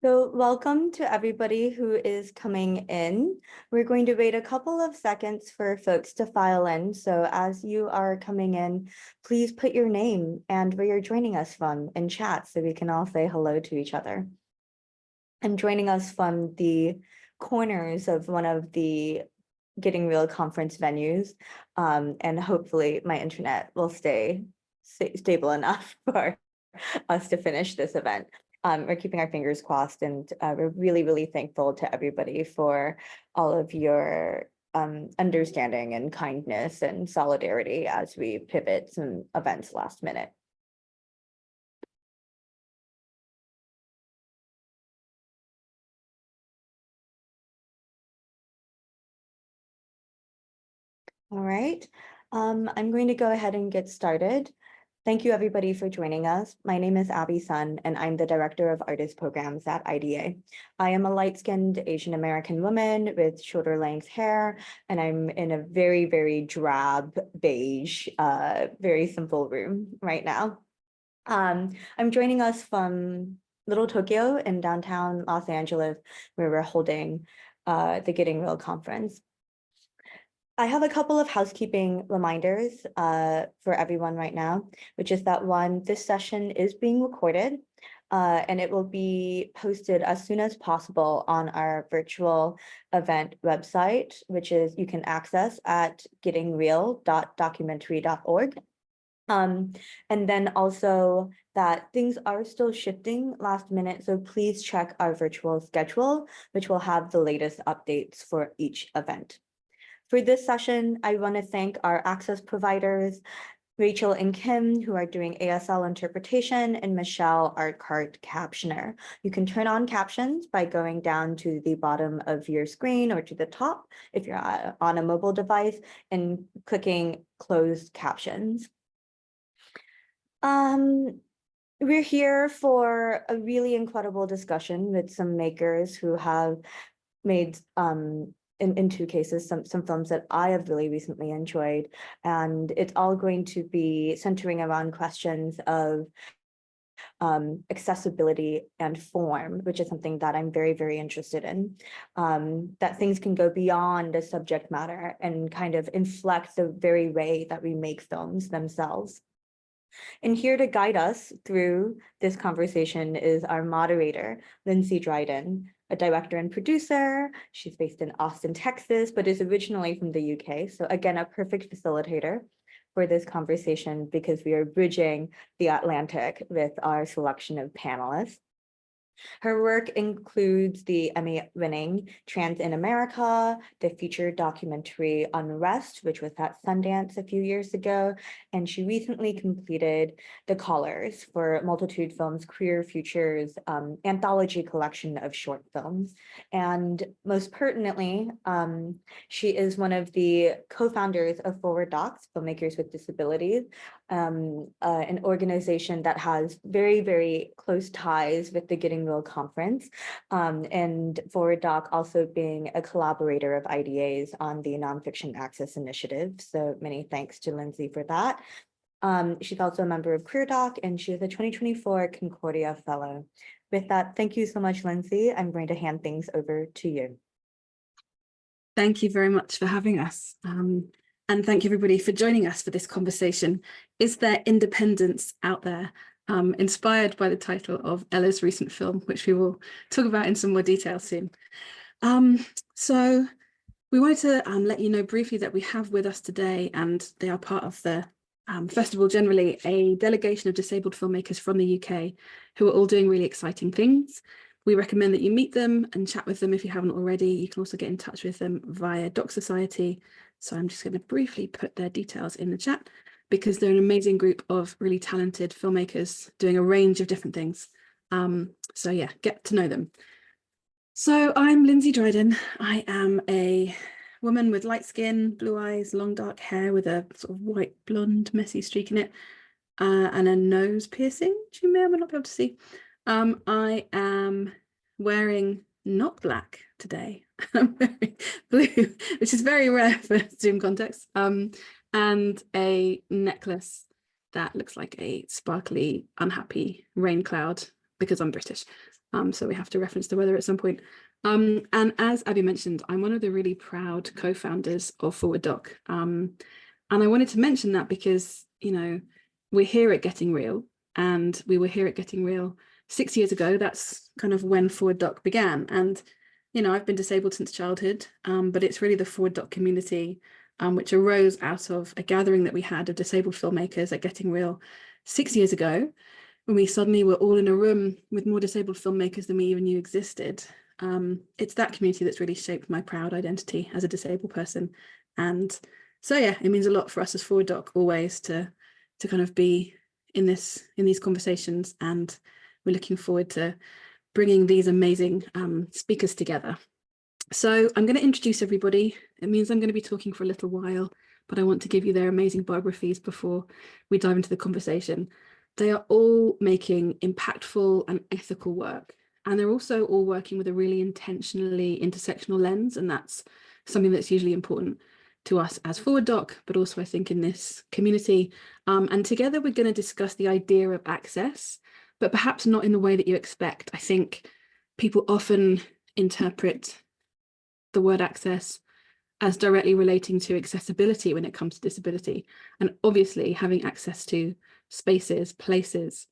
So welcome to everybody who is coming in. We're going to wait a couple of seconds for folks to file in. So as you are coming in, please put your name and where you're joining us from in chat so we can all say hello to each other. I'm joining us from the corners of one of the Getting Real conference venues, and hopefully my internet will stay stable enough for us to finish this event. We're keeping our fingers crossed, and we're really, really thankful to everybody for all of your understanding and kindness and solidarity as we pivot some events last minute. All right, I'm going to go ahead and get started. Thank you everybody for joining us. My name is Abby Sun and I'm the Director of Artist Programs at IDA. I am a light-skinned Asian American woman with shoulder length hair, and I'm in a very, very drab beige, very simple room right now. I'm joining us from Little Tokyo in downtown Los Angeles, where we're holding the Getting Real conference. I have a couple of housekeeping reminders for everyone right now, which is that one, this session is being recorded and it will be posted as soon as possible on our virtual event website, which is you can access at gettingreal.documentary.org. And then also that things are still shifting last minute, so please check our virtual schedule, which will have the latest updates for each event. For this session, I want to thank our access providers, Rachel and Kim, who are doing ASL interpretation, and Michelle, our card captioner. You can turn on captions by going down to the bottom of your screen or to the top if you're on a mobile device and clicking closed captions. We're here for a really incredible discussion with some makers who have made in two cases, some films that I have really recently enjoyed. And it's all going to be centering around questions of accessibility and form, which is something that I'm very, very interested in. That things can go beyond the subject matter and kind of inflect the very way that we make films themselves. And here to guide us through this conversation is our moderator, Lindsey Dryden, a director and producer. She's based in Austin, Texas, but is originally from the UK. So again, a perfect facilitator for this conversation because we are bridging the Atlantic with our selection of panelists. Her work includes the Emmy-winning Trans in America, the feature documentary Unrest, which was at Sundance a few years ago, and she recently completed The Callers for Multitude Films' Queer Futures anthology collection of short films. And most pertinently, she is one of the co-founders of Forward Docs, Filmmakers with Disabilities, an organization that has very, very close ties with the Getting Real conference, and Forward Doc also being a collaborator of IDA's on the Nonfiction Access Initiative. So many thanks to Lindsey for that. She's also a member of Queer Doc, and she is a 2024 Concordia Fellow. With that, thank you so much, Lindsey. I'm going to hand things over to you. Thank you very much for having us. And thank you everybody for joining us for this conversation. Is there independence out there? Inspired by the title of Ella's recent film, which we will talk about in some more detail soon. So we wanted to let you know briefly that we have with us today, and they are part of the festival generally, a delegation of disabled filmmakers from the UK who are all doing really exciting things. We recommend that you meet them and chat with them if you haven't already. You can also get in touch with them via Doc Society. So I'm just going to briefly put their details in the chat because they're an amazing group of really talented filmmakers doing a range of different things. So yeah, get to know them. So I'm Lindsey Dryden. I am a woman with light skin, blue eyes, long dark hair with a sort of white blonde messy streak in it, and a nose piercing, which you may or may not be able to see. I am wearing not black today. I'm wearing blue, which is very rare for Zoom context, and a necklace that looks like a sparkly, unhappy rain cloud because I'm British. So we have to reference the weather at some point. And as Abby mentioned, I'm one of the really proud co-founders of Forward Doc. And I wanted to mention that because, we're here at Getting Real, and we were here at Getting Real 6 years ago. That's kind of when Forward Doc began. And, I've been disabled since childhood, but it's really the Forward Doc community, which arose out of a gathering that we had of disabled filmmakers at Getting Real 6 years ago, when we suddenly were all in a room with more disabled filmmakers than we even knew existed. It's that community that's really shaped my proud identity as a disabled person. And so, yeah, it means a lot for us as Forward Doc always to kind of be in these conversations, and we're looking forward to bringing these amazing speakers together. So I'm going to introduce everybody. It means I'm going to be talking for a little while, but I want to give you their amazing biographies before we dive into the conversation. They are all making impactful and ethical work, and they're also all working with a really intentionally intersectional lens, and that's something that's usually important to us as Forward Doc, but also I think in this community. And together we're going to discuss the idea of access, but perhaps not in the way that you expect. I think people often interpret the word access as directly relating to accessibility when it comes to disability. And obviously having access to spaces, places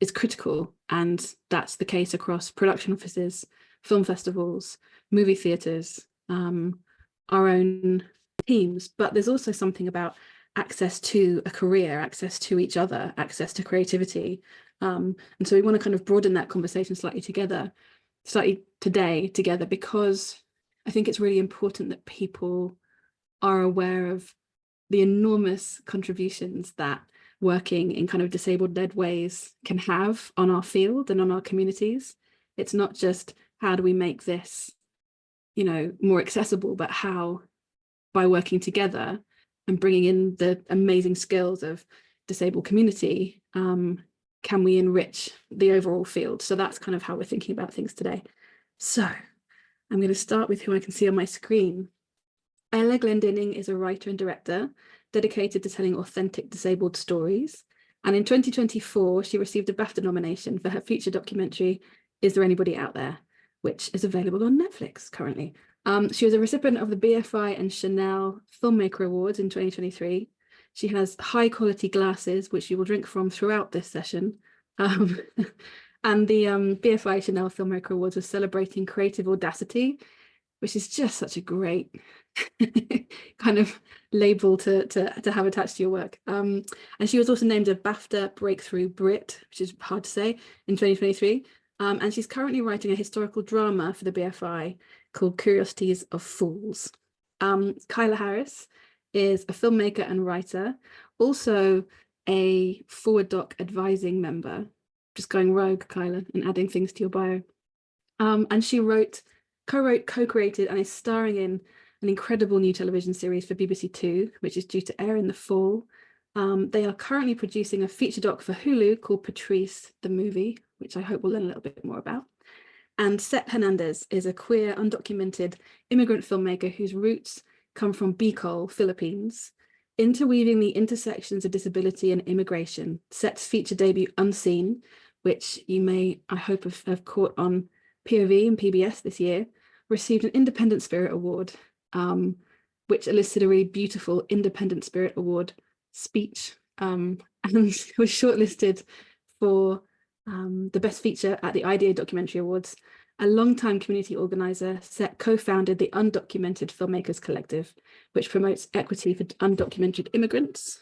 is critical. And that's the case across production offices, film festivals, movie theatres, our own teams. But there's also something about access to a career, access to each other, access to creativity. And so we want to kind of broaden that conversation slightly today together, because I think it's really important that people are aware of the enormous contributions that working in kind of disabled-led ways can have on our field and on our communities. It's not just how do we make this, more accessible, but how, by working together and bringing in the amazing skills of disabled community, can we enrich the overall field? So that's kind of how we're thinking about things today. So I'm going to start with who I can see on my screen. Ella Glendining is a writer and director dedicated to telling authentic disabled stories. And in 2024, she received a BAFTA nomination for her feature documentary, Is There Anybody Out There?, which is available on Netflix currently. She was a recipient of the BFI and Chanel Filmmaker Awards in 2023. She has high quality glasses, which you will drink from throughout this session. And the BFI Chanel Filmmaker Awards are celebrating creative audacity, which is just such a great kind of label to have attached to your work. And she was also named a BAFTA Breakthrough Brit, which is hard to say, in 2023. And she's currently writing a historical drama for the BFI called Curiosities of Fools. Kyla Harris is a filmmaker and writer, also a Forward Doc advising member. Just going rogue, Kyla, and adding things to your bio. And she co-wrote, co-created, and is starring in an incredible new television series for BBC Two, which is due to air in the fall. They are currently producing a feature doc for Hulu called Patrice the Movie, which I hope we'll learn a little bit more about. And Seth Hernandez is a queer, undocumented immigrant filmmaker whose roots come from Bicol, Philippines. Interweaving the intersections of disability and immigration, Seth's feature debut Unseen, which you may, I hope, have caught on POV and PBS this year, received an Independent Spirit Award, which elicited a really beautiful Independent Spirit Award speech, and was shortlisted for the Best Feature at the IDA Documentary Awards. A longtime community organizer, Seth co-founded the Undocumented Filmmakers Collective, which promotes equity for undocumented immigrants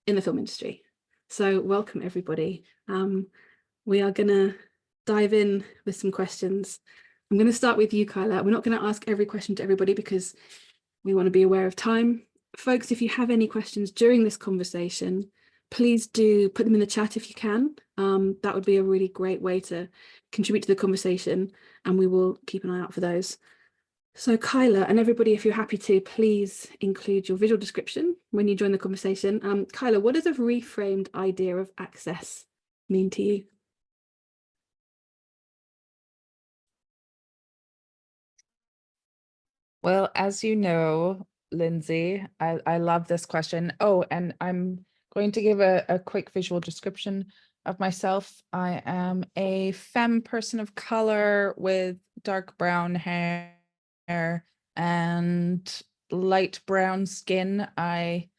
in the film industry. So welcome, everybody. We are going to dive in with some questions. I'm going to start with you, Kyla. We're not going to ask every question to everybody because we want to be aware of time. Folks, if you have any questions during this conversation, please do put them in the chat if you can. That would be a really great way to contribute to the conversation, and we will keep an eye out for those. So Kyla, and everybody, if you're happy to, please include your visual description when you join the conversation. Kyla, what does a reframed idea of access mean to you? Well, as you know, Lindsay, I love this question. Oh, and I'm going to give a quick visual description. of myself, I am a femme person of color with dark brown hair and light brown skin. I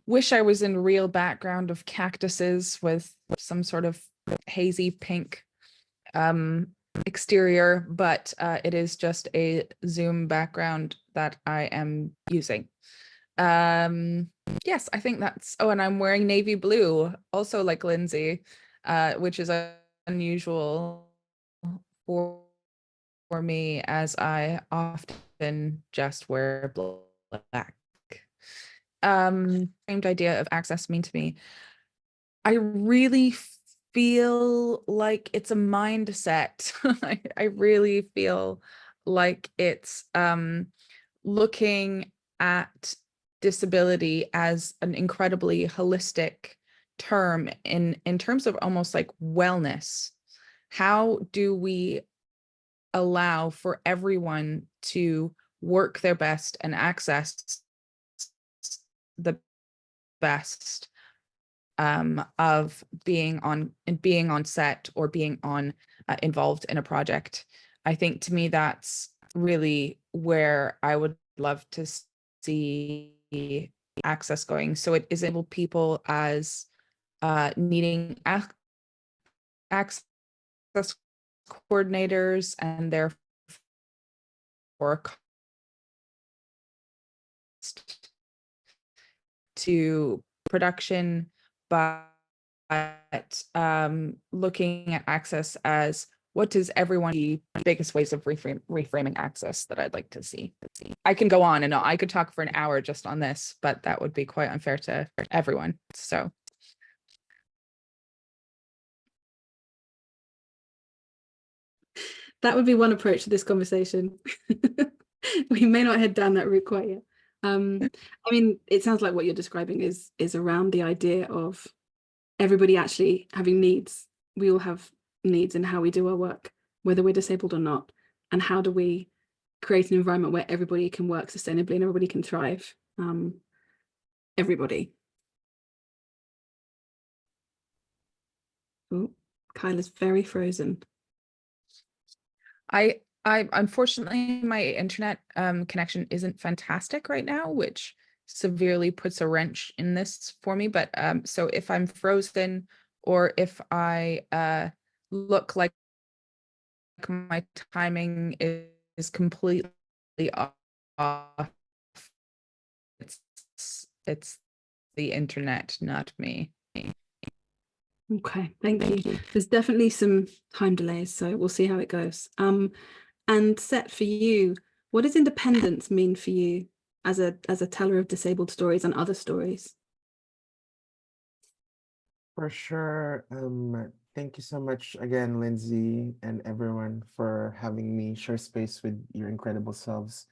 wish I was in real background of cactuses with some sort of hazy pink exterior, but it is just a Zoom background that I am using. Yes, I think that's, oh, and I'm wearing navy blue, also like Lindsey, which is unusual for me, as I often just wear black. Same idea of access mean to me. I really feel like it's a mindset. I really feel like it's looking at disability as an incredibly holistic term in terms of almost like wellness. How do we allow for everyone to work their best and access the best of being on set or being involved in a project? I think to me that's really where I would love to see access going. So it is able people as needing access coordinators and therefore cost to production, but looking at access as what does everyone, the biggest ways of reframing access that I'd like to see. I can go on and I could talk for an hour just on this, but that would be quite unfair to everyone. So That would be one approach to this conversation. We may not head down that route quite yet. I mean, it sounds like what you're describing is around the idea of everybody actually having needs. We all have needs in how we do our work, whether we're disabled or not. And how do we create an environment where everybody can work sustainably and everybody can thrive? Everybody. Oh, Kyle is very frozen. I unfortunately my internet connection isn't fantastic right now, which severely puts a wrench in this for me. But so if I'm frozen or if I look like my timing is completely off, it's the internet, not me. Okay, thank you. There's definitely some time delays, so we'll see how it goes. And Set, for you, what does independence mean for you as a teller of disabled stories and other stories? For sure. Thank you so much again, Lindsay, and everyone for having me share space with your incredible selves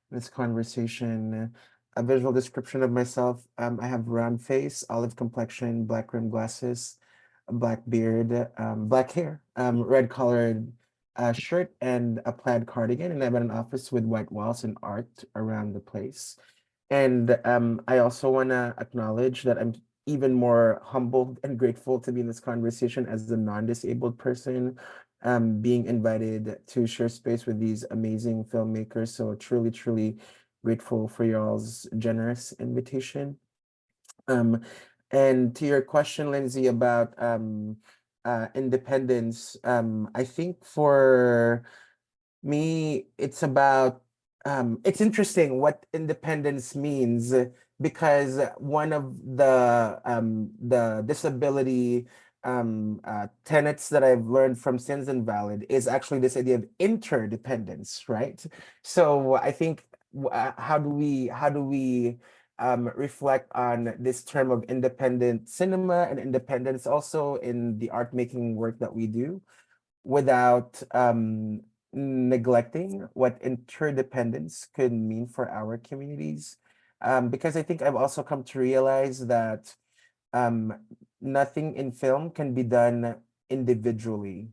in this conversation. A visual description of myself. I have round face, olive complexion, black rimmed glasses, a black beard, black hair, red colored shirt, and a plaid cardigan. And I'm in an office with white walls and art around the place. And I also want to acknowledge that I'm even more humbled and grateful to be in this conversation as a non-disabled person, being invited to share space with these amazing filmmakers. So truly, truly grateful for y'all's generous invitation. And to your question, Lindsay, about independence, I think for me, it's about it's interesting what independence means because one of the disability tenets that I've learned from Sins Invalid is actually this idea of interdependence, right? So I think how do we reflect on this term of independent cinema and independence also in the art making work that we do without neglecting what interdependence could mean for our communities. Because I think I've also come to realize that nothing in film can be done individually.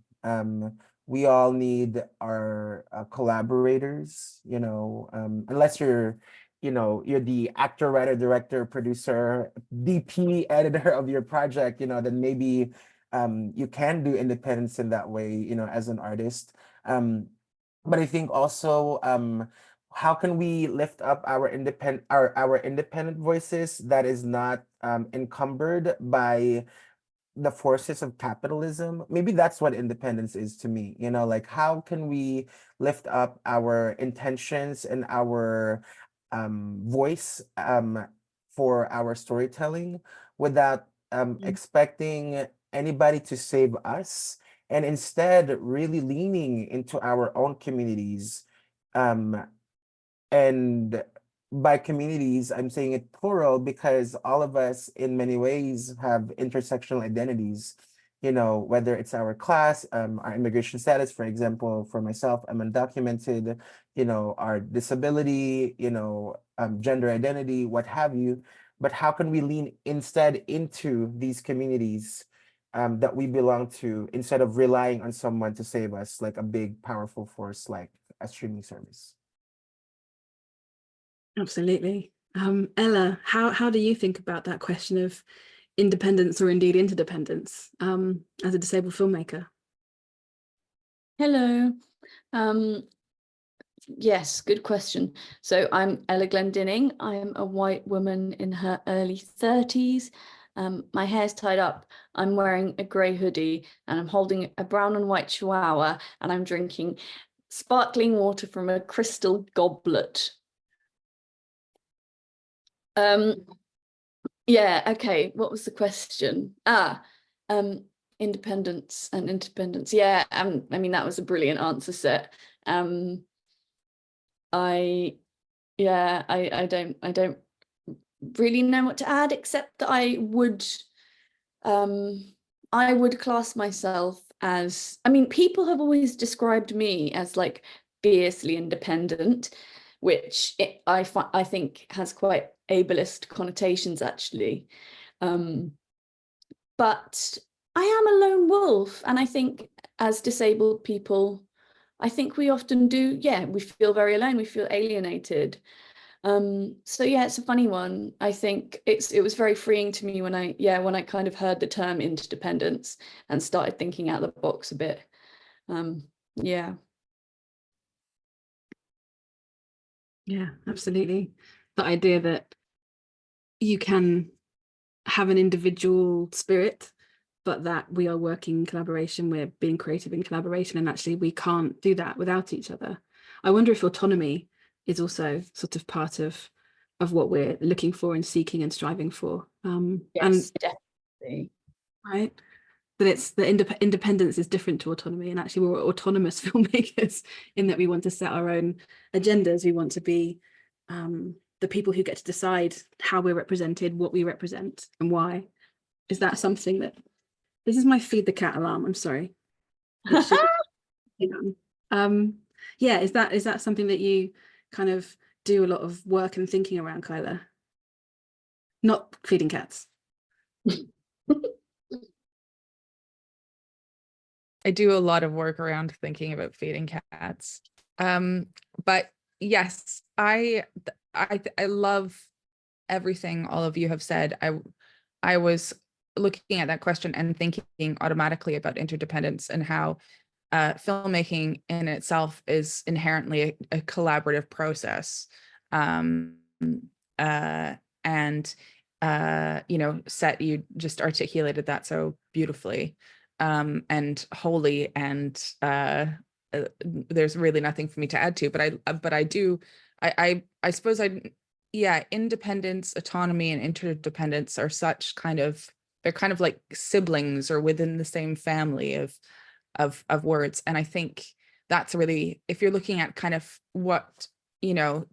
We all need our collaborators, unless you're the actor, writer, director, producer, DP, editor of your project, then maybe you can do independence in that way, you know, as an artist. But I think also, how can we lift up our independent voices that is not encumbered by the forces of capitalism? Maybe that's what independence is to me, you know, like how can we lift up our intentions and our voice for our storytelling without expecting anybody to save us, and instead really leaning into our own communities. And by communities, I'm saying it plural because all of us in many ways have intersectional identities, you know, whether it's our class, our immigration status, for example, for myself, I'm undocumented, you know, our disability, you know, gender identity, what have you. But how can we lean instead into these communities that we belong to, instead of relying on someone to save us, like a big, powerful force like a streaming service? Absolutely. Ella, how do you think about that question of independence, or indeed interdependence, as a disabled filmmaker? Hello. Yes, good question. So I'm Ella Glendining. I'm a white woman in her early 30s. My hair's tied up. I'm wearing a grey hoodie and I'm holding a brown and white chihuahua and I'm drinking sparkling water from a crystal goblet. Yeah, okay. What was the question? Independence and interdependence. Yeah, I mean, that was a brilliant answer set. I don't really know what to add, except that I would class myself as, I mean, people have always described me as like fiercely independent, which I think has quite ableist connotations actually. But I am a lone wolf, and I think as disabled people, I think we often do, yeah, we feel very alone, we feel alienated. So yeah, it's a funny one. I think it was very freeing to me when I kind of heard the term interdependence and started thinking out the box a bit. Yeah. Yeah, absolutely. The idea that you can have an individual spirit, but that we are working in collaboration, we're being creative in collaboration, and actually we can't do that without each other. I wonder if autonomy is also sort of part of what we're looking for and seeking and striving for. Yes, definitely. Right. That it's the independence is different to autonomy, and actually we're autonomous filmmakers in that we want to set our own agendas. We want to be the people who get to decide how we're represented, what we represent, and why. Is that something that, this is my feed the cat alarm, I'm sorry. Yeah, is that something that you kind of do a lot of work and thinking around, Kyla? Not feeding cats. I do a lot of work around thinking about feeding cats. But yes, I love everything all of you have said. I was looking at that question and thinking automatically about interdependence and how filmmaking in itself is inherently a collaborative process. And you know, Set, you just articulated that so beautifully and wholly, and there's really nothing for me to add to, but I suppose yeah, independence, autonomy, and interdependence are such kind of, they're kind of like siblings or within the same family of words. And I think that's really, if you're looking at kind of what, you know,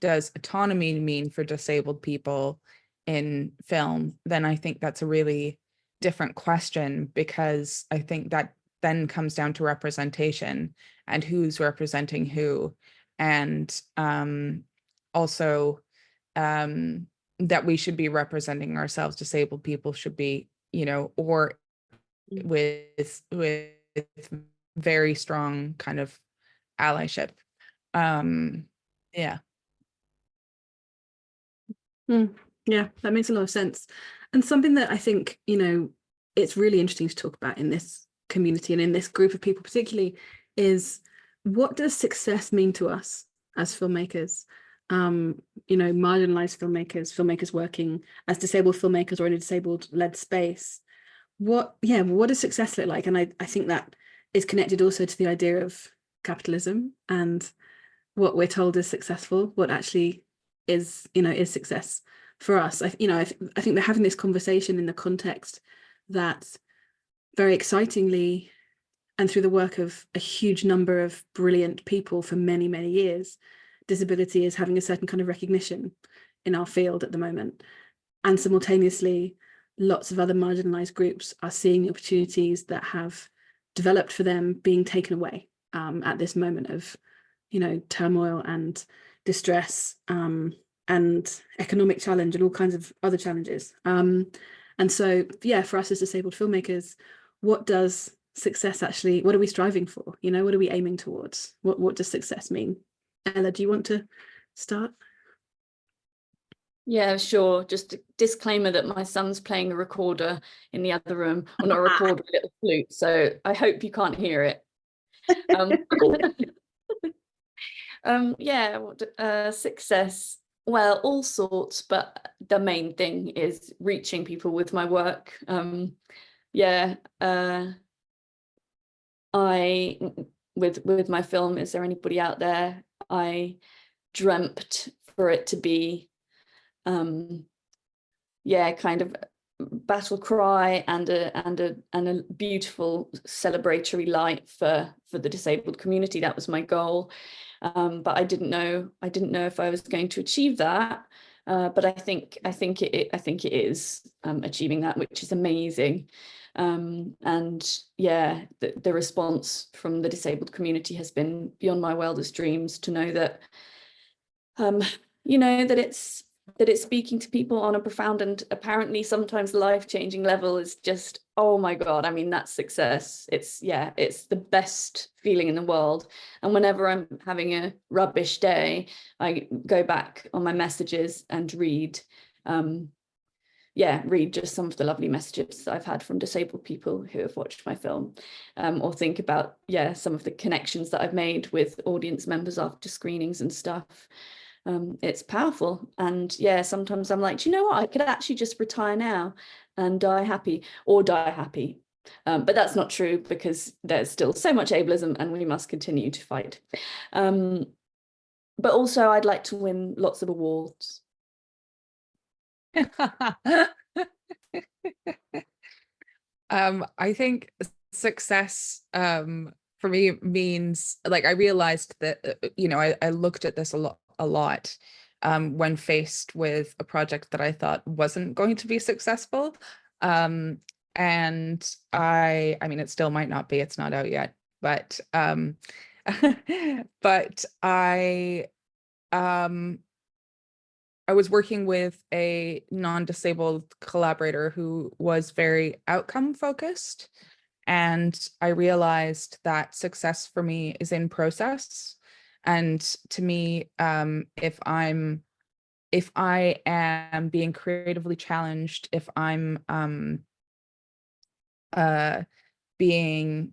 does autonomy mean for disabled people in film, then I think that's a really different question, because I think that then comes down to representation and who's representing who, and also that we should be representing ourselves, disabled people should be, you know, or with very strong kind of allyship. Yeah. Yeah, that makes a lot of sense. And something that I think, you know, it's really interesting to talk about in this community and in this group of people particularly, is what does success mean to us as filmmakers? You know, marginalized filmmakers working as disabled filmmakers or in a disabled-led space. What does success look like? And I think that is connected also to the idea of capitalism and what we're told is successful, what actually is success for us. I think they're having this conversation in the context that very excitingly, and through the work of a huge number of brilliant people for many, many years, disability is having a certain kind of recognition in our field at the moment. And simultaneously, lots of other marginalized groups are seeing the opportunities that have developed for them being taken away at this moment of, turmoil and distress and economic challenge and all kinds of other challenges. And so, for us as disabled filmmakers, what does success actually, what are we striving for? What are we aiming towards? What does success mean? Ella, do you want to start? Yeah, sure. Just a disclaimer that my son's playing a recorder in the other room, or not a recorder, a little flute. So I hope you can't hear it. Success. Well, all sorts, but the main thing is reaching people with my work. With my film, Is There Anybody Out There? I dreamt for it to be kind of battle cry and a beautiful celebratory light for the disabled community. That was my goal, but I didn't know if I was going to achieve that. But I think it is achieving that, which is amazing. The response from the disabled community has been beyond my wildest dreams, to know that that it's speaking to people on a profound and apparently sometimes life-changing level is just, oh my God, I mean, that's success. It's the best feeling in the world. And whenever I'm having a rubbish day, I go back on my messages and read just some of the lovely messages that I've had from disabled people who have watched my film, or think about some of the connections that I've made with audience members after screenings and stuff. It's powerful. And sometimes I'm like, do you know what, I could actually just retire now and die happy. But that's not true, because there's still so much ableism and we must continue to fight. But also I'd like to win lots of awards. I think success for me means, like, I realized that I looked at this a lot when faced with a project that I thought wasn't going to be successful, and I mean, it still might not be, it's not out yet, but but I was working with a non-disabled collaborator who was very outcome focused. And I realized that success for me is in process. And to me, if I am being creatively challenged, if I'm being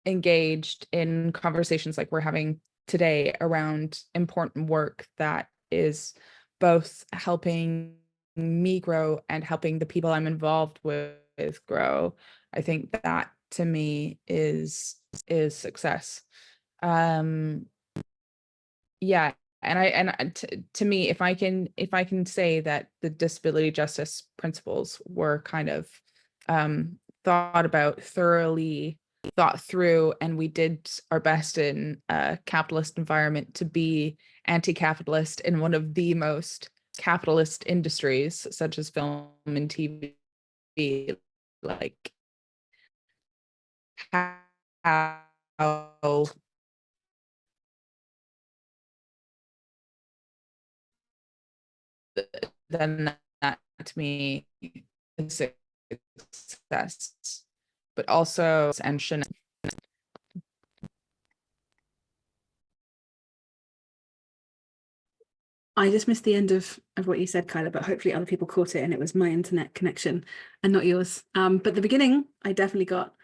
engaged in conversations like we're having today around important work that is both helping me grow and helping the people I'm involved with grow, I think that to me is success. And to me, if I can say that the disability justice principles were kind of thoroughly thought through, and we did our best in a capitalist environment to be anti-capitalist in one of the most capitalist industries, such as film and TV, like how then that to me is success, but also and I just missed the end of what you said, Kyla, but hopefully other people caught it and it was my internet connection and not yours. But the beginning I definitely got.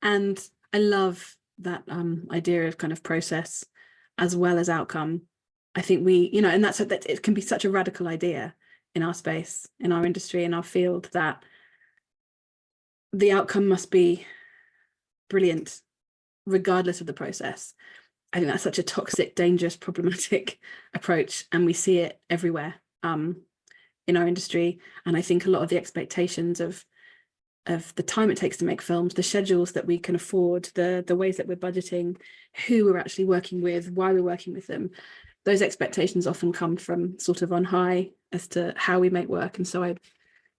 And I love that idea of kind of process as well as outcome. I think we, and that it can be such a radical idea in our space, in our industry, in our field, that the outcome must be brilliant regardless of the process. I think that's such a toxic, dangerous, problematic approach, and we see it everywhere in our industry. And I think a lot of the expectations of the time it takes to make films, the schedules that we can afford, the ways that we're budgeting, who we're actually working with, why we're working with them, those expectations often come from sort of on high as to how we make work. And so I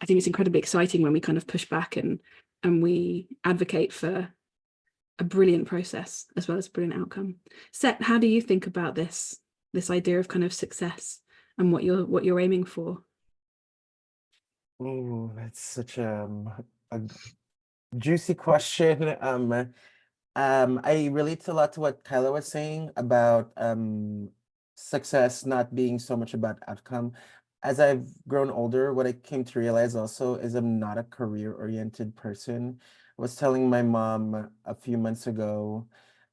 think it's incredibly exciting when we kind of push back and we advocate for a brilliant process as well as a brilliant outcome. Seth, how do you think about this idea of kind of success and what you're aiming for? Oh, that's such a juicy question. I relate a lot to what Kyla was saying about success not being so much about outcome. As I've grown older, what I came to realize also is I'm not a career-oriented person. I was telling my mom a few months ago,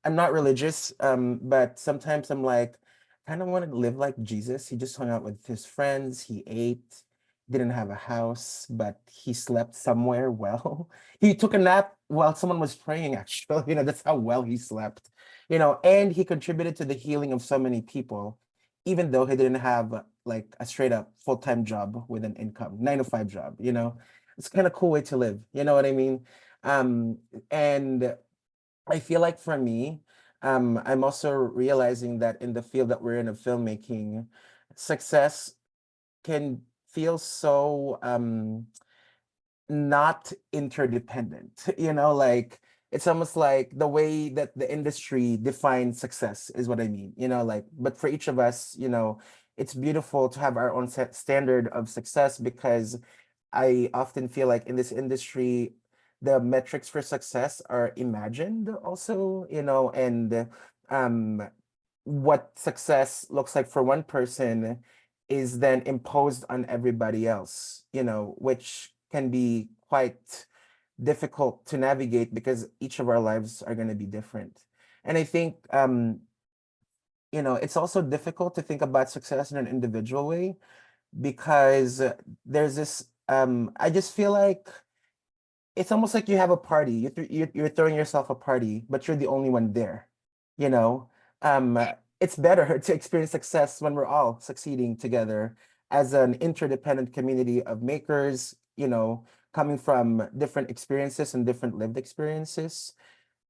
I'm not religious, but sometimes I'm like, I kind of want to live like Jesus. He just hung out with his friends, he ate, didn't have a house, but he slept somewhere well. He took a nap while someone was praying, actually. That's how well he slept. And he contributed to the healing of so many people, even though he didn't have like a straight up full-time job with an income, 9-to-5 job. It's kind of cool way to live. You know what I mean? And I feel like for me, I'm also realizing that in the field that we're in of filmmaking, success can feel so not interdependent. Like it's almost like the way that the industry defines success is what I mean. But for each of us, it's beautiful to have our own set standard of success, because I often feel like in this industry, the metrics for success are imagined also, and what success looks like for one person is then imposed on everybody else, which can be quite difficult to navigate because each of our lives are going to be different. And I think, it's also difficult to think about success in an individual way, because there's this, I just feel like it's almost like you have a party, you're throwing yourself a party, but you're the only one there, it's better to experience success when we're all succeeding together as an interdependent community of makers, coming from different experiences and different lived experiences.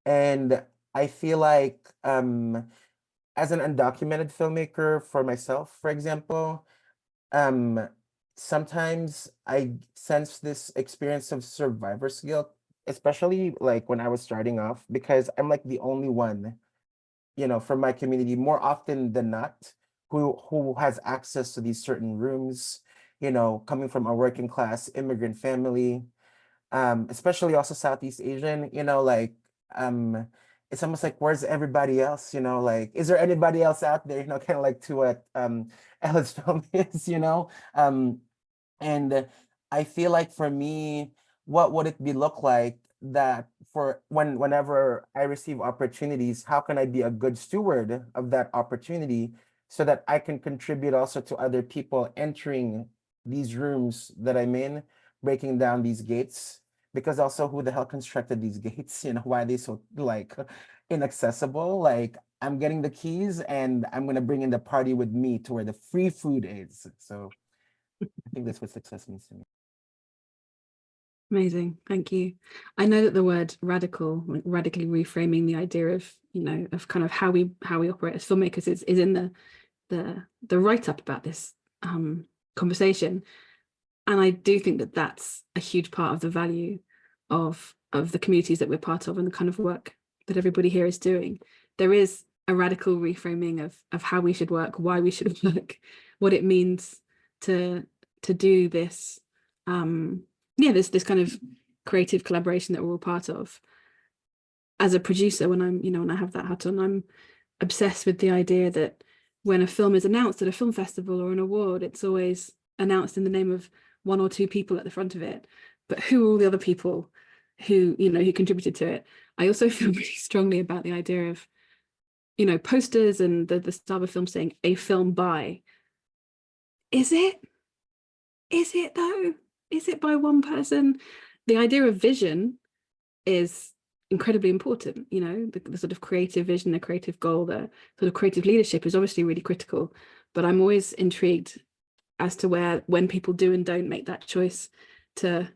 And I feel like as an undocumented filmmaker for myself, for example, sometimes I sense this experience of survivor's guilt, especially like when I was starting off, because I'm like the only one, from my community more often than not, who has access to these certain rooms, coming from a working class immigrant family, especially also Southeast Asian, it's almost like, where's everybody else? Like, is there anybody else out there? Kind of like to what Ella's film is, and I feel like for me, what would it be look like that for whenever I receive opportunities, how can I be a good steward of that opportunity so that I can contribute also to other people entering these rooms that I'm in, breaking down these gates? Because also, who the hell constructed these gates? Why are they so like inaccessible? Like, I'm getting the keys and I'm gonna bring in the party with me to where the free food is. So I think that's what success means to me. Amazing, thank you. I know that the word radical, like radically reframing the idea of, of kind of how we operate as filmmakers is in the write-up about this conversation. And I do think that that's a huge part of the value of the communities that we're part of and the kind of work that everybody here is doing. There is a radical reframing of how we should work, why we should work, what it means to do this, this kind of creative collaboration that we're all part of. As a producer, when I have that hat on, I'm obsessed with the idea that when a film is announced at a film festival or an award, it's always announced in the name of one or two people at the front of it. But who are all the other people who, you know, who contributed to it? I also feel really strongly about the idea of, you know, posters and the start of a film saying a film by. Is it? Is it though? Is it by one person? The idea of vision is incredibly important, you know, the sort of creative vision, the creative goal, the sort of creative leadership is obviously really critical, but I'm always intrigued as to when people do and don't make that choice to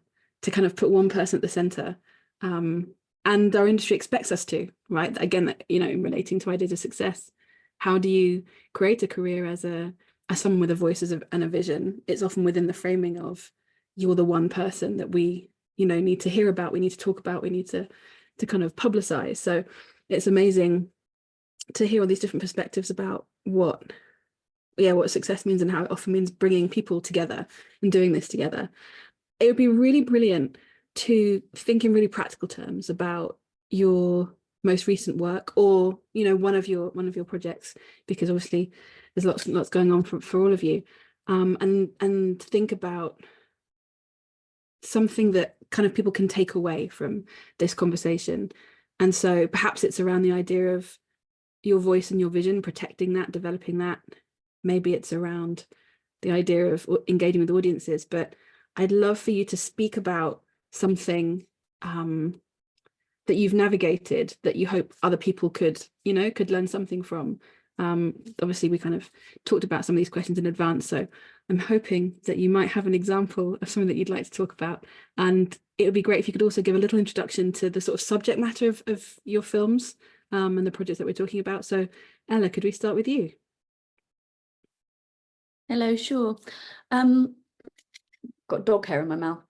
kind of put one person at the center. And our industry expects us to, right? Again, you know, relating to ideas of success, how do you create a career as someone with a voice and a vision? It's often within the framing of you're the one person that we, you know, need to hear about, we need to talk about, we need to kind of publicize. So it's amazing to hear all these different perspectives about what success means and how it often means bringing people together and doing this together. It would be really brilliant to think in really practical terms about your most recent work, or, you know, one of your projects, because obviously there's lots going on for all of you, and think about something that kind of people can take away from this conversation. And so perhaps it's around the idea of your voice and your vision, protecting that, developing that. Maybe it's around the idea of engaging with audiences, but I'd love for you to speak about something that you've navigated that you hope other people could learn something from. Obviously we kind of talked about some of these questions in advance, so I'm hoping that you might have an example of something that you'd like to talk about, and it would be great if you could also give a little introduction to the sort of subject matter of your films and the projects that we're talking about. So Ella, could we start with you? Hello, sure. Got dog hair in my mouth.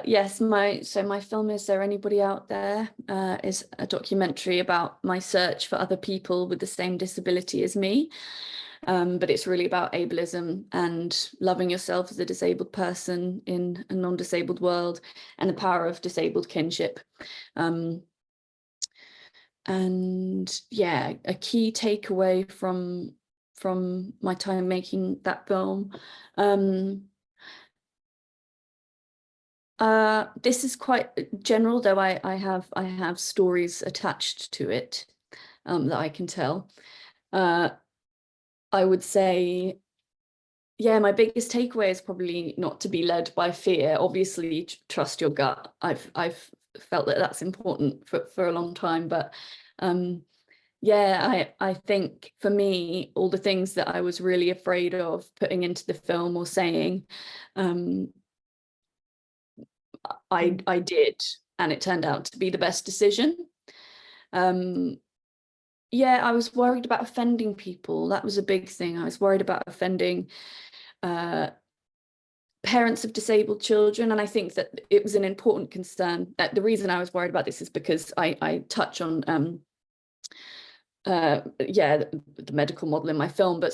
Yes, my film Is There Anybody Out There is a documentary about my search for other people with the same disability as me, but it's really about ableism and loving yourself as a disabled person in a non-disabled world, and the power of disabled kinship. And yeah, a key takeaway from my time making that film, this is quite general, though I have stories attached to it that I can tell. I would say, yeah, my biggest takeaway is probably not to be led by fear. Obviously, trust your gut. I've felt that that's important for a long time, but yeah, I think for me, all the things that I was really afraid of putting into the film or saying, I did, and it turned out to be the best decision. Yeah, I was worried about offending people. That was a big thing. I was worried about offending parents of disabled children, and I think that it was an important concern. The reason I was worried about this is because I touch on the medical model in my film, but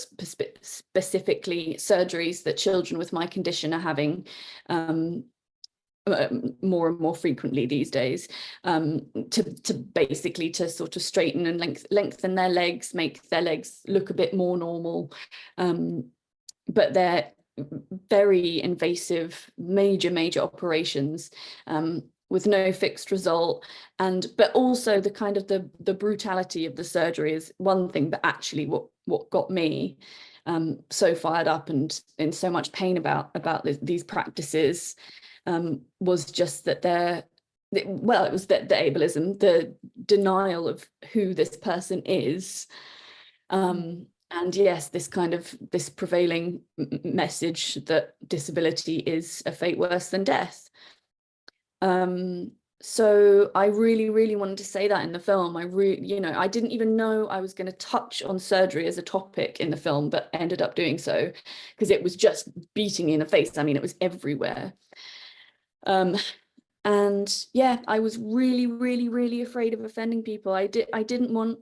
specifically surgeries that children with my condition are having more and more frequently these days, to basically to sort of straighten and lengthen their legs, make their legs look a bit more normal, but they're very invasive, major operations with no fixed result. But also the kind of the brutality of the surgery is one thing, but actually what got me so fired up and in so much pain about these practices was just that it was the ableism, the denial of who this person is, and yes, this prevailing message that disability is a fate worse than death. So I really wanted to say that in the film. I didn't even know I was going to touch on surgery as a topic in the film, but ended up doing so because it was just beating me in the face. I mean, it was everywhere. And yeah, I was really afraid of offending people. I didn't want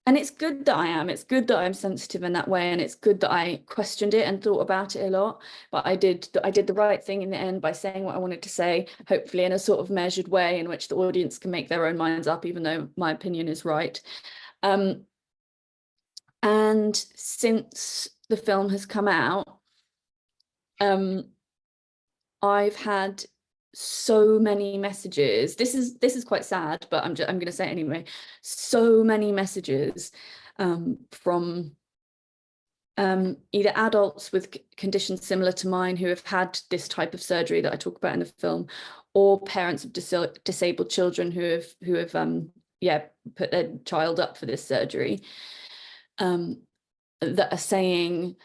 And it's good that I am. It's good that I'm sensitive in that way, and it's good that I questioned it and thought about it a lot. But I did the right thing in the end by saying what I wanted to say, hopefully in a sort of measured way in which the audience can make their own minds up, even though my opinion is right. And since the film has come out, I've had so many messages. This is quite sad, but I'm going to say it anyway. So many messages from either adults with conditions similar to mine who have had this type of surgery that I talk about in the film, or parents of disabled children who have put their child up for this surgery, that are saying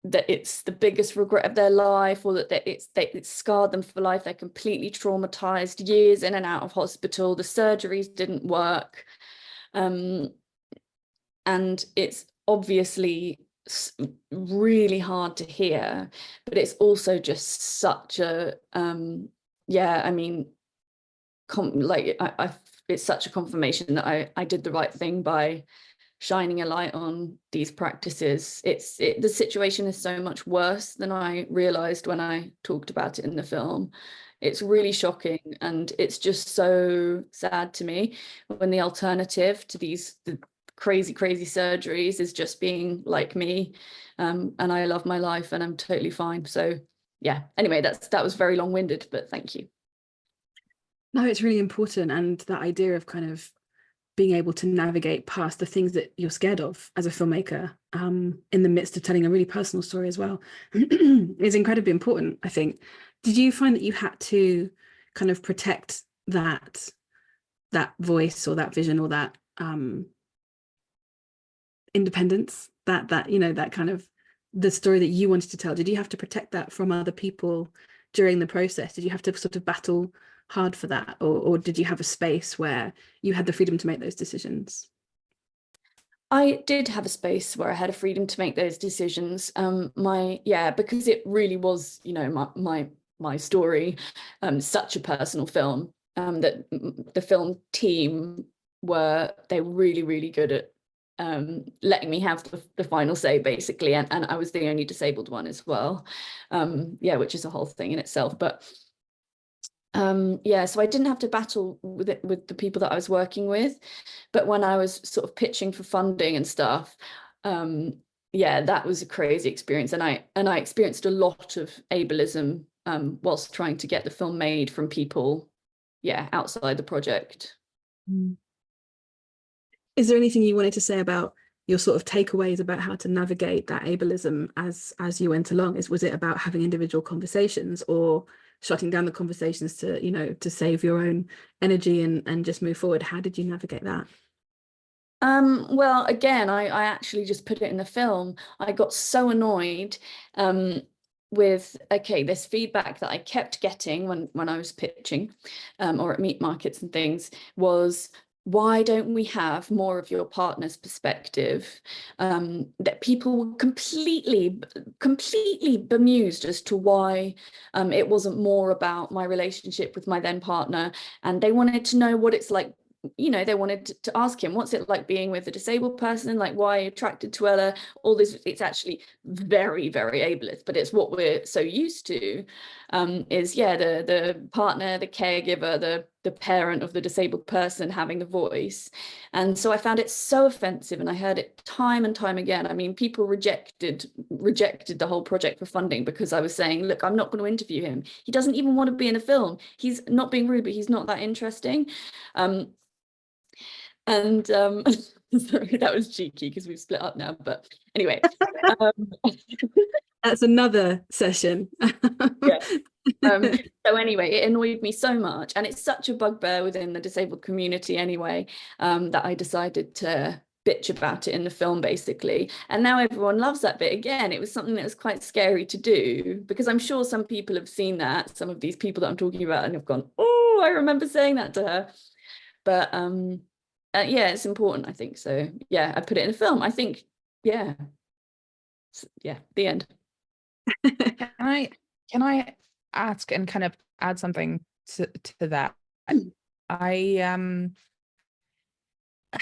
that it's the biggest regret of their life, or that it's scarred them for life. They're completely traumatized, years in and out of hospital. The surgeries didn't work. And it's obviously really hard to hear, but it's also just such a, I mean, it's such a confirmation that I did the right thing by shining a light on these practices. The situation is so much worse than I realized when I talked about it in the film. It's really shocking, and it's just so sad to me when the alternative to the crazy surgeries is just being like me, and I love my life and I'm totally fine. So yeah, anyway, that was very long-winded, but thank you. No, it's really important, and that idea of kind of being able to navigate past the things that you're scared of as a filmmaker, in the midst of telling a really personal story as well, is incredibly important, I think. Did you find that you had to kind of protect that voice or that vision or that independence, that you know, that kind of the story that you wanted to tell? Did you have to protect that from other people during the process? Did you have to sort of battle hard for that, or did you have a space where you had the freedom to make those decisions? I did have a space where I had a freedom to make those decisions. Because it really was, you know, my story, such a personal film, that the film team were really, really good at letting me have the final say, basically, and I was the only disabled one as well, which is a whole thing in itself. But so I didn't have to battle with it with the people that I was working with, but when I was sort of pitching for funding and stuff, that was a crazy experience, and I experienced a lot of ableism whilst trying to get the film made from people outside the project. Is there anything you wanted to say about your sort of takeaways about how to navigate that ableism as you went along? Was it about having individual conversations, or shutting down the conversations to, you know, to save your own energy and just move forward? How did you navigate that? Well, again, I actually just put it in the film. I got so annoyed with this feedback that I kept getting when I was pitching or at meat markets and things was, why don't we have more of your partner's perspective? That people were completely bemused as to why it wasn't more about my relationship with my then partner, and they wanted to know what it's like. You know, they wanted to ask him, what's it like being with a disabled person? Like, why are you attracted to Ella? All this, it's actually very, very ableist, but it's what we're so used to, is the partner, the caregiver, the parent of the disabled person having the voice. And so I found it so offensive, and I heard it time and time again. I mean, people rejected the whole project for funding because I was saying, look, I'm not going to interview him. He doesn't even want to be in a film. He's not being rude, but he's not that interesting. And sorry, that was cheeky because we've split up now, but anyway. That's another session. So anyway, it annoyed me so much, and it's such a bugbear within the disabled community anyway, that I decided to bitch about it in the film, basically. And now everyone loves that bit again. It was something that was quite scary to do, because I'm sure some people have seen that, some of these people that I'm talking about, and have gone, oh, I remember saying that to her. But it's important, I think. So I put it in a film, I think. The end. Can I ask and kind of add something to that? I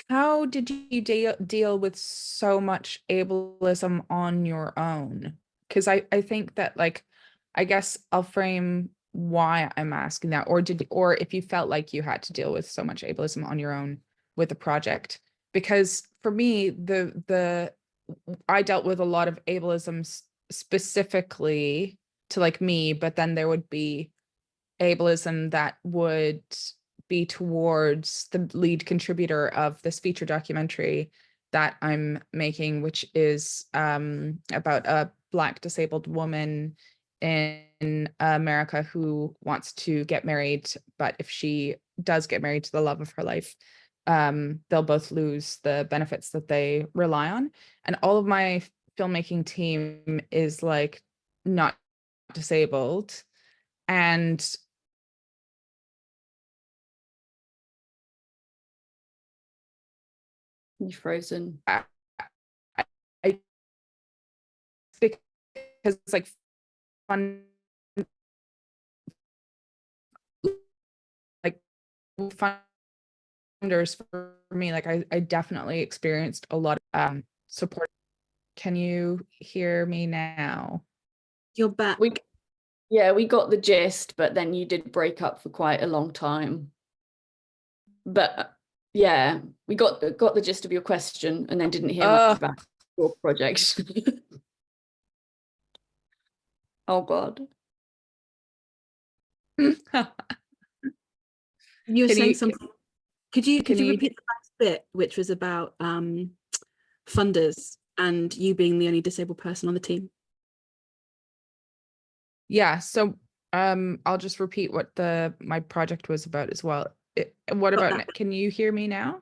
how did you deal with so much ableism on your own? Because I think that, like, I guess I'll frame why I'm asking that, or if you felt like you had to deal with so much ableism on your own with the project. Because for me, I dealt with a lot of ableism specifically to like me, but then there would be ableism that would be towards the lead contributor of this feature documentary that I'm making, which is about a Black disabled woman in America who wants to get married, but if she does get married to the love of her life, they'll both lose the benefits that they rely on. And all of my filmmaking team is like not disabled. And You frozen. I, I because it's like fun, like funders for me, like I definitely experienced a lot of support. Can you hear me now? You're back. Yeah, we got the gist, but then you did break up for quite a long time. But yeah, we got the gist of your question and then didn't hear much about your project. Oh God. You were Can saying you- something. Could you can you- repeat the last bit, which was about funders and you being the only disabled person on the team? Yeah, so I'll just repeat what my project was about as well. What Got about that. can you hear me now?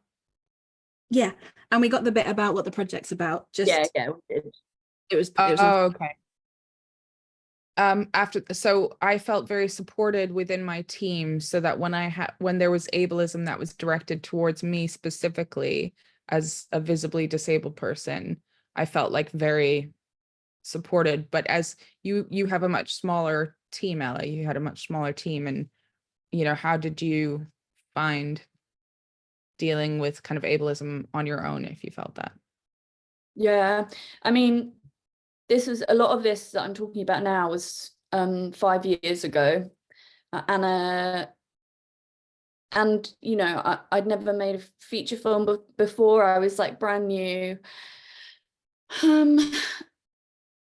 Yeah, and we got the bit about what the project's about. Just Yeah, we did. it was Okay. So I felt very supported within my team, so that when there was ableism that was directed towards me specifically as a visibly disabled person, I felt like very supported. But as you have a much smaller team, Ella, you had a much smaller team, and how did you find dealing with kind of ableism on your own, if you felt that? Yeah, I mean, this was a lot of this that I'm talking about now was 5 years ago, and I'd never made a feature film before. I was like brand new,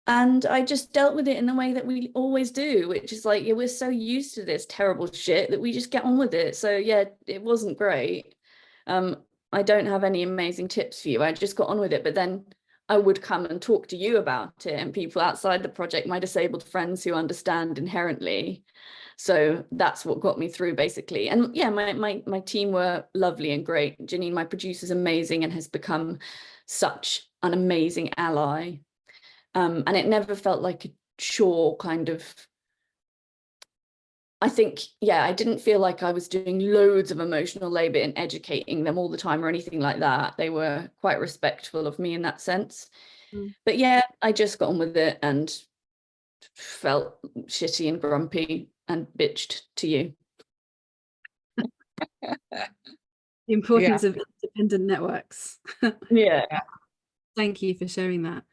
and I just dealt with it in the way that we always do, which is like, yeah, we're so used to this terrible shit that we just get on with it. So yeah, it wasn't great. I don't have any amazing tips for you. I just got on with it, but then I would come and talk to you about it and people outside the project, my disabled friends who understand inherently. So that's what got me through, basically. And yeah, my team were lovely and great. Janine, my producer's amazing and has become such an amazing ally. And it never felt like a chore kind of. I think, yeah, I didn't feel like I was doing loads of emotional labor in educating them all the time or anything like that. They were quite respectful of me in that sense. But yeah, I just got on with it and felt shitty and grumpy and bitched to you. the importance of independent networks. Yeah. Thank you for sharing that.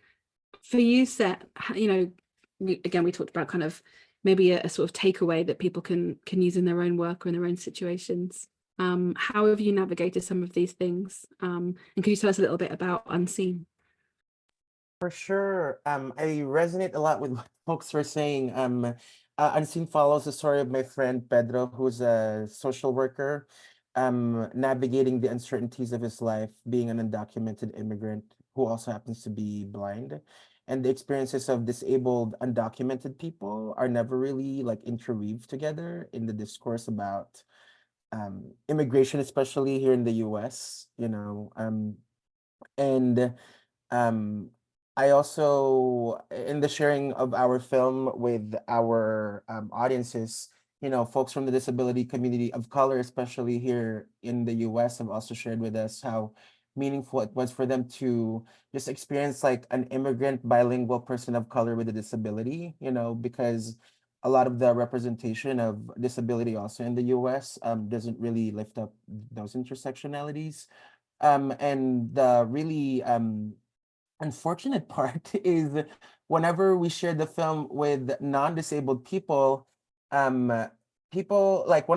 For you, Seth, again, we talked about kind of maybe a sort of takeaway that people can use in their own work or in their own situations. How have you navigated some of these things? And can you tell us a little bit about Unseen? For sure. I resonate a lot with what folks were saying. Unseen follows the story of my friend Pedro, who's a social worker, navigating the uncertainties of his life, being an undocumented immigrant who also happens to be blind. And the experiences of disabled, undocumented people are never really like interweaved together in the discourse about immigration, especially here in the US, and um, I also, in the sharing of our film with our audiences, folks from the disability community of color, especially here in the US, have also shared with us how meaningful it was for them to just experience like an immigrant bilingual person of color with a disability, because a lot of the representation of disability also in the US doesn't really lift up those intersectionalities. And the really unfortunate part is whenever we share the film with non-disabled people, people like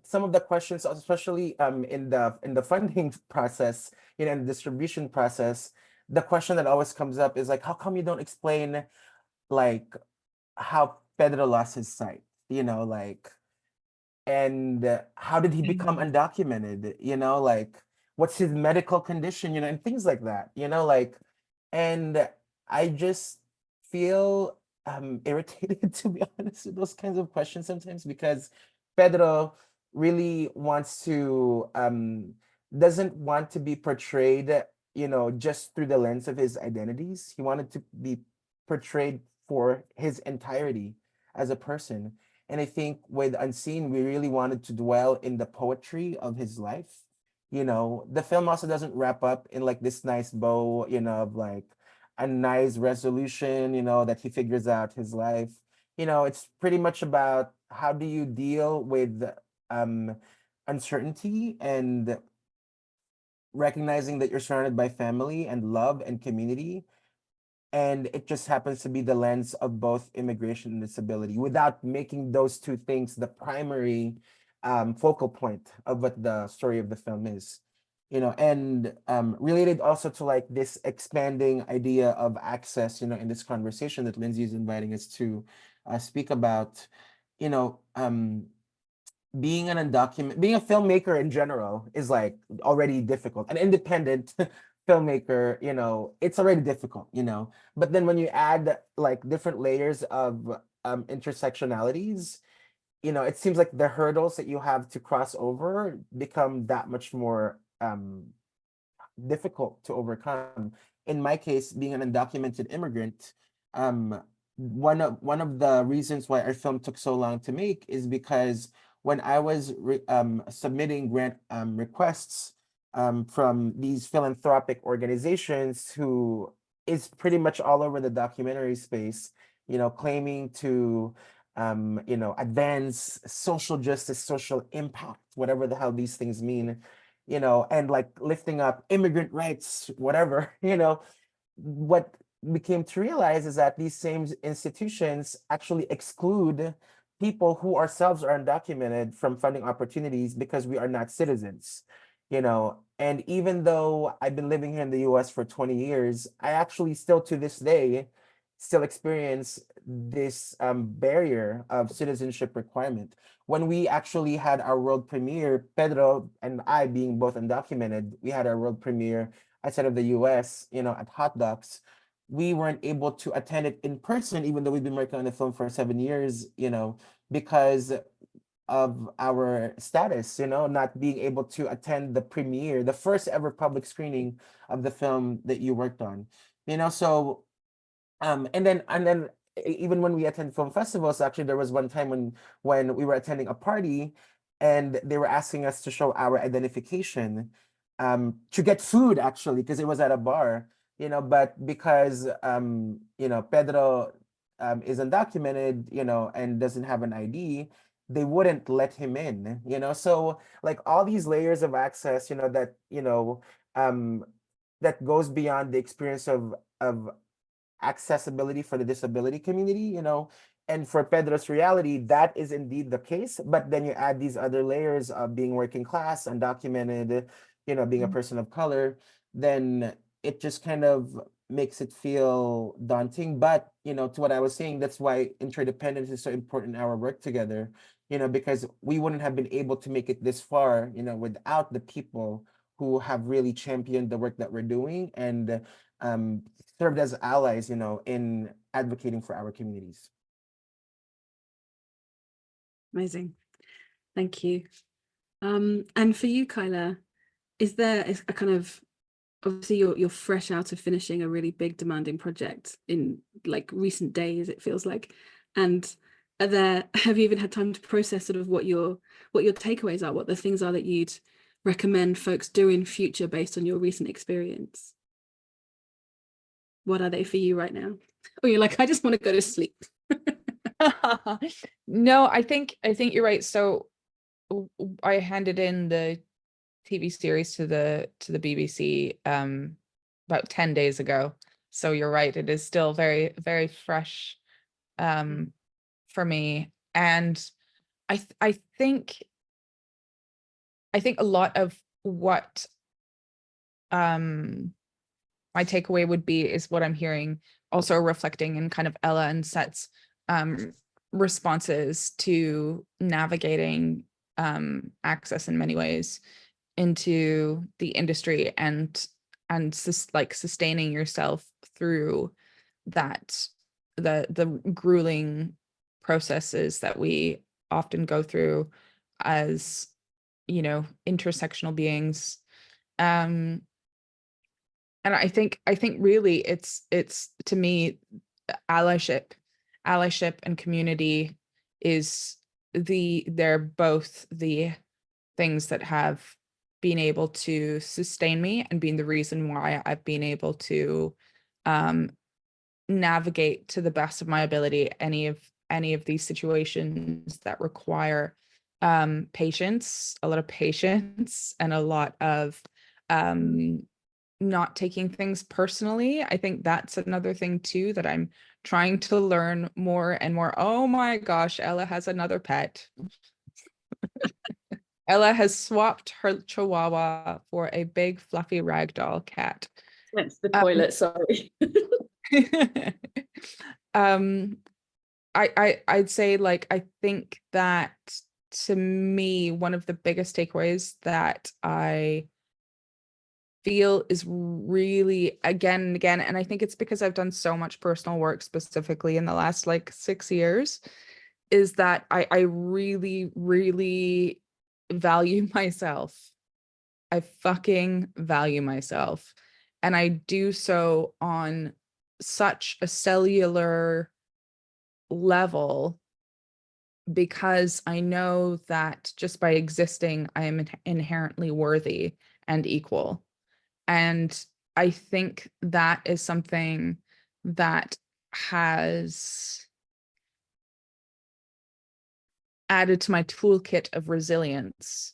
some of the questions, especially in the funding process, you know, in the distribution process, the question that always comes up is like, how come you don't explain like how Pedro lost his sight? You know, like, and how did he become undocumented? You know, like, what's his medical condition? You know, and things like that. You know, like, and I just feel irritated, to be honest, with those kinds of questions sometimes, because Pedro really wants to doesn't want to be portrayed, you know, just through the lens of his identities. He wanted to be portrayed for his entirety as a person. And I think with Unseen, we really wanted to dwell in the poetry of his life. You know, the film also doesn't wrap up in like this nice bow, you know, of like a nice resolution, you know, that he figures out his life. You know, it's pretty much about how do you deal with uncertainty and recognizing that you're surrounded by family and love and community, and it just happens to be the lens of both immigration and disability, without making those two things the primary focal point of what the story of the film is. You know, and related also to like this expanding idea of access, you know, in this conversation that Lindsey is inviting us to speak about, you know, being being a filmmaker in general is like already difficult. An independent filmmaker, you know, it's already difficult, you know. But then when you add like different layers of intersectionalities, you know, it seems like the hurdles that you have to cross over become that much more difficult to overcome. In my case, being an undocumented immigrant, one of the reasons why our film took so long to make is because when I was submitting grant requests from these philanthropic organizations who is pretty much all over the documentary space, you know, claiming to you know, advance social justice, social impact, whatever the hell these things mean, you know, and like lifting up immigrant rights, whatever, you know, what became to realize is that these same institutions actually exclude people who ourselves are undocumented from funding opportunities because we are not citizens, you know. And even though I've been living here in the US for 20 years, I actually still to this day still experience this barrier of citizenship requirement. When we actually had our world premiere, Pedro and I being both undocumented, we had our world premiere outside of the US, you know, at Hot Docs. We weren't able to attend it in person, even though we've been working on the film for 7 years, you know, because of our status, you know, not being able to attend the premiere, the first ever public screening of the film that you worked on, you know. So and then even when we attend film festivals, actually there was one time when we were attending a party and they were asking us to show our identification to get food, actually, because it was at a bar, you know. But because you know, Pedro is undocumented, you know, and doesn't have an ID, they wouldn't let him in, you know. So like all these layers of access, you know, that, you know, that goes beyond the experience of accessibility for the disability community, you know. And for Pedro's reality, that is indeed the case. But then you add these other layers of being working class, undocumented, you know, being a person of color, then it just kind of makes it feel daunting. But, you know, to what I was saying, that's why interdependence is so important in our work together, you know, because we wouldn't have been able to make it this far, you know, without the people who have really championed the work that we're doing and served as allies, you know, in advocating for our communities. Amazing. Thank you. And for you, Kyla, is there a kind of, obviously you're fresh out of finishing a really big demanding project in like recent days, it feels like, and have you even had time to process sort of what your takeaways are, what the things are that you'd recommend folks do in future based on your recent experience? What are they for you right now? Or you're like, I just want to go to sleep. No, I think you're right. So I handed in the TV series to the BBC about 10 days ago. So you're right, it is still very, very fresh for me. And I think a lot of what my takeaway would be is what I'm hearing, also reflecting in kind of Ella and Set's responses to navigating access in many ways into the industry and like sustaining yourself through that, the grueling processes that we often go through as, you know, intersectional beings. And I think really it's to me, allyship and community is they're both the things that have been able to sustain me and being the reason why I've been able to navigate to the best of my ability any of these situations that require patience, a lot of patience, and a lot of not taking things personally. I think that's another thing too that I'm trying to learn more and more. Oh my gosh, Ella has another pet. Ella has swapped her chihuahua for a big fluffy ragdoll cat. Went to the toilet, sorry. I'd say, like, I think that to me, one of the biggest takeaways that I feel is really again and again, and I think it's because I've done so much personal work specifically in the last like 6 years, is that I really, really value myself. I fucking value myself. And I do so on such a cellular level because I know that just by existing, I am inherently worthy and equal. And I think that is something that has added to my toolkit of resilience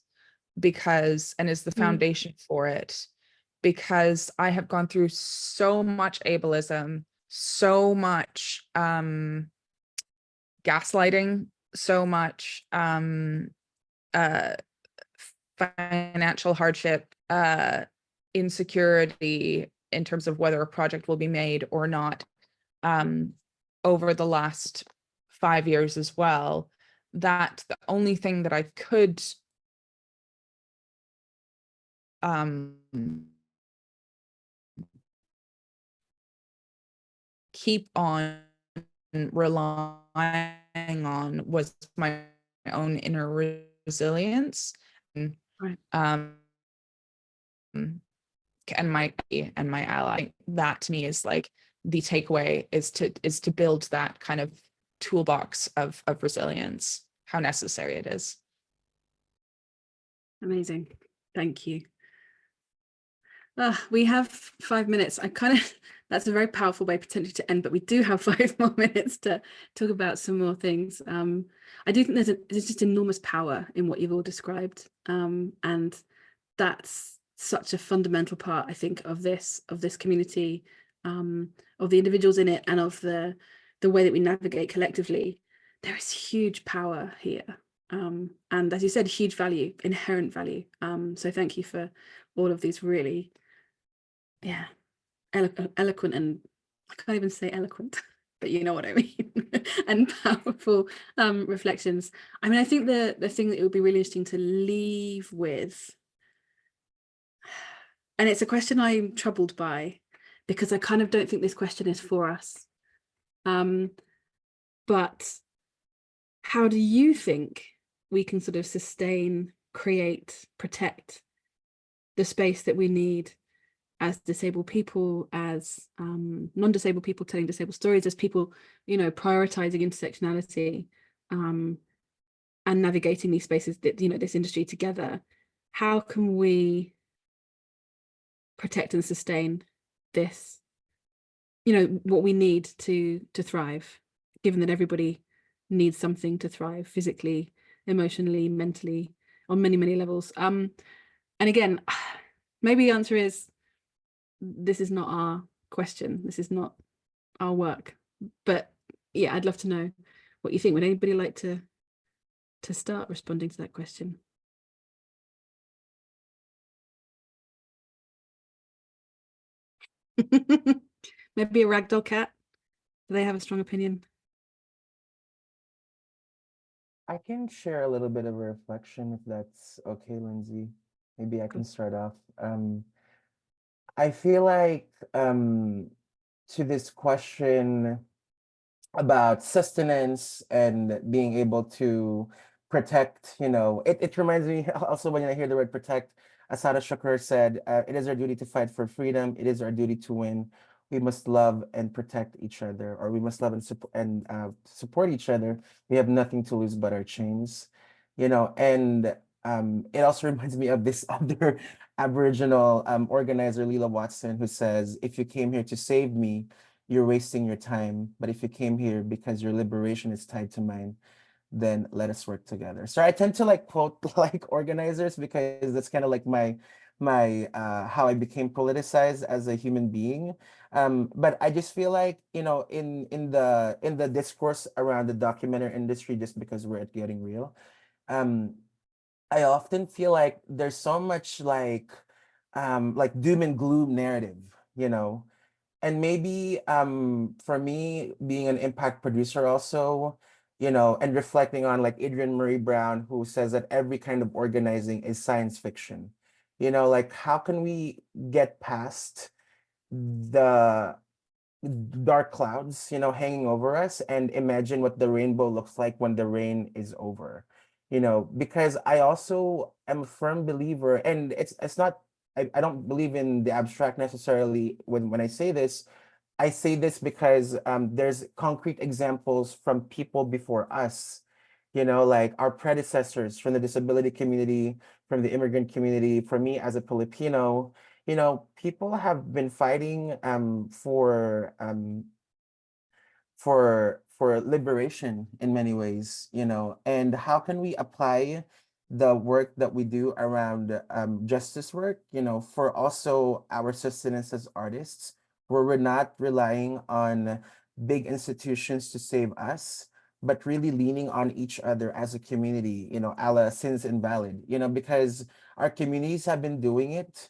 and is the foundation for it, because I have gone through so much ableism, so much gaslighting, so much financial hardship, insecurity in terms of whether a project will be made or not, over the last 5 years as well, that the only thing that I could keep on relying on was my own inner resilience. Right. And my ally. That to me is like the takeaway, is to build that kind of toolbox of resilience, how necessary it is. Amazing. Thank you. We have 5 minutes. That's a very powerful way potentially to end, but we do have 5 more minutes to talk about some more things. I do think there's just enormous power in what you've all described. And that's such a fundamental part, I think, of this community, of the individuals in it, and of the way that we navigate collectively. There is huge power here. And as you said, huge value, inherent value. So thank you for all of these really, eloquent, and I can't even say eloquent, but you know what I mean, and powerful reflections. I mean, I think the thing that it would be really interesting to leave with, and it's a question I'm troubled by, because I kind of don't think this question is for us. But how do you think we can sort of sustain, create, protect the space that we need as disabled people, as non-disabled people telling disabled stories, as people, prioritizing intersectionality, and navigating these spaces, that, this industry together? How can we protect and sustain this, what we need to thrive, given that everybody needs something to thrive physically, emotionally, mentally, on many, many levels? And again, maybe the answer is, this is not our question. This is not our work. But yeah, I'd love to know what you think. Would anybody like to start responding to that question? Maybe a ragdoll cat. Do they have a strong opinion? I can share a little bit of a reflection if that's okay, Lindsay. Maybe I can start off. I feel like to this question about sustenance and being able to protect, it reminds me also when I hear the word protect, Asada Shakur said, it is our duty to fight for freedom. It is our duty to win. We must love and protect each other, or we must love and support each other. We have nothing to lose but our chains, and it also reminds me of this other Aboriginal organizer, Leela Watson, who says, if you came here to save me, you're wasting your time. But if you came here because your liberation is tied to mine, then let us work together. So I tend to like quote like organizers because that's kind of like my how I became politicized as a human being. But I just feel like, in the discourse around the documentary industry, just because we're at Getting Real, I often feel like there's so much like doom and gloom narrative, and maybe for me being an impact producer also, and reflecting on like Adrienne Marie Brown, who says that every kind of organizing is science fiction, like how can we get past the dark clouds, hanging over us and imagine what the rainbow looks like when the rain is over, because I also am a firm believer, and it's not, I don't believe in the abstract necessarily when I say this. I say this because there's concrete examples from people before us, like our predecessors from the disability community, from the immigrant community, for me as a Filipino, people have been fighting for liberation in many ways, and how can we apply the work that we do around justice work, for also our sustenance as artists, where we're not relying on big institutions to save us, but really leaning on each other as a community, a la Sins Invalid, because our communities have been doing it.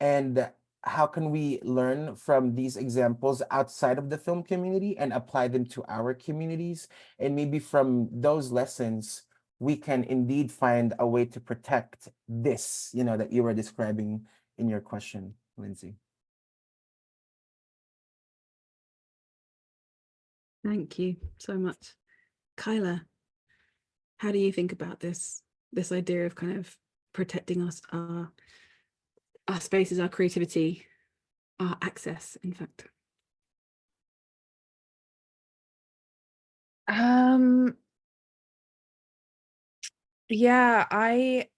And how can we learn from these examples outside of the film community and apply them to our communities? And maybe from those lessons, we can indeed find a way to protect this, that you were describing in your question, Lindsay. Thank you so much. Kyla, how do you think about this idea of kind of protecting us, our spaces, our creativity, our access, in fact? Yeah, I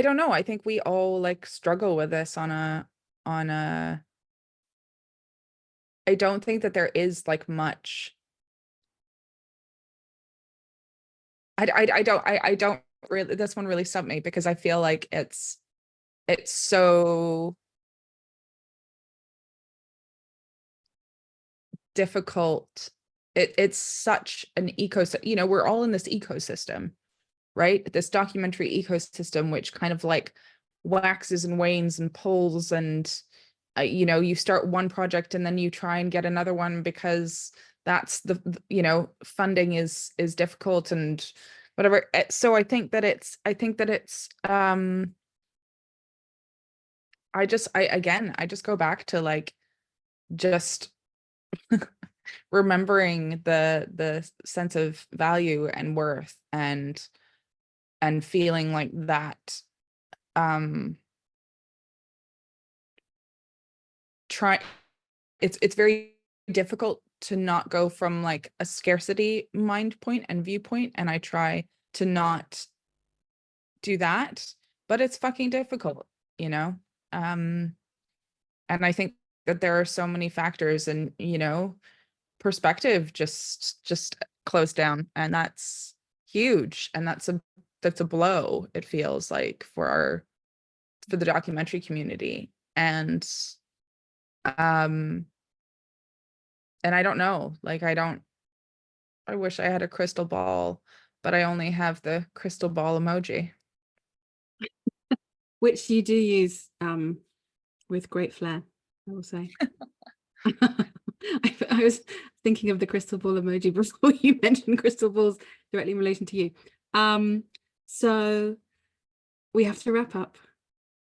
don't know. I think we all like struggle with this on a I don't think that there is like much. I don't really, this one really stumped me because I feel like it's so difficult. It's such an ecosystem, we're all in this ecosystem, right? This documentary ecosystem, which kind of like waxes and wanes and pulls, and you start one project and then you try and get another one because that's the funding is difficult and whatever. So I think that it's I just go back to like just remembering the sense of value and worth and feeling like that it's very difficult to not go from like a scarcity mind point and viewpoint, and I try to not do that, but it's fucking difficult, and I think that there are so many factors, and perspective just closed down, and that's huge, and that's a blow, it feels like, for the documentary community. And I don't know, like, I wish I had a crystal ball, but I only have the crystal ball emoji. Which you do use with great flair, I will say. I was thinking of the crystal ball emoji before you mentioned crystal balls directly in relation to you. So we have to wrap up.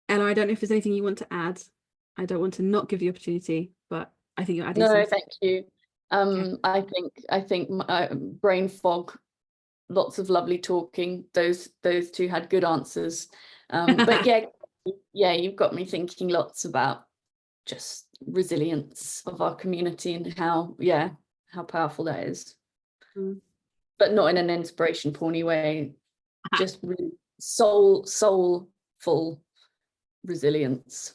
Ella, I don't know if there's anything you want to add. I don't want to not give the opportunity, but I think you're adding No, something. thank you. I think brain fog, lots of lovely talking. Those two had good answers. But yeah, you've got me thinking lots about just resilience of our community and how powerful that is. But not in an inspiration porny way, just really soulful resilience.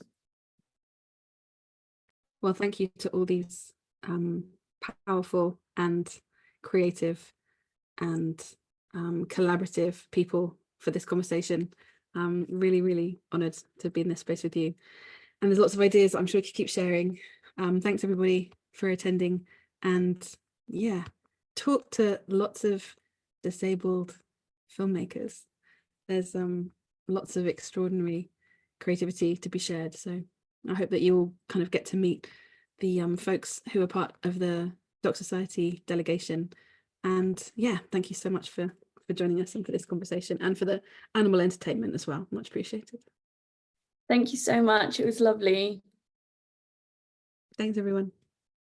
Well, thank you to all these powerful and creative and collaborative people for this conversation. Really, really honoured to be in this space with you. And there's lots of ideas I'm sure you keep sharing. Thanks everybody for attending, and yeah, talk to lots of disabled filmmakers. There's lots of extraordinary creativity to be shared. So I hope that you all kind of get to meet the folks who are part of the Doc Society delegation. And yeah, thank you so much for joining us and for this conversation, and for the animal entertainment as well. Much appreciated. Thank you so much. It was lovely. Thanks, everyone.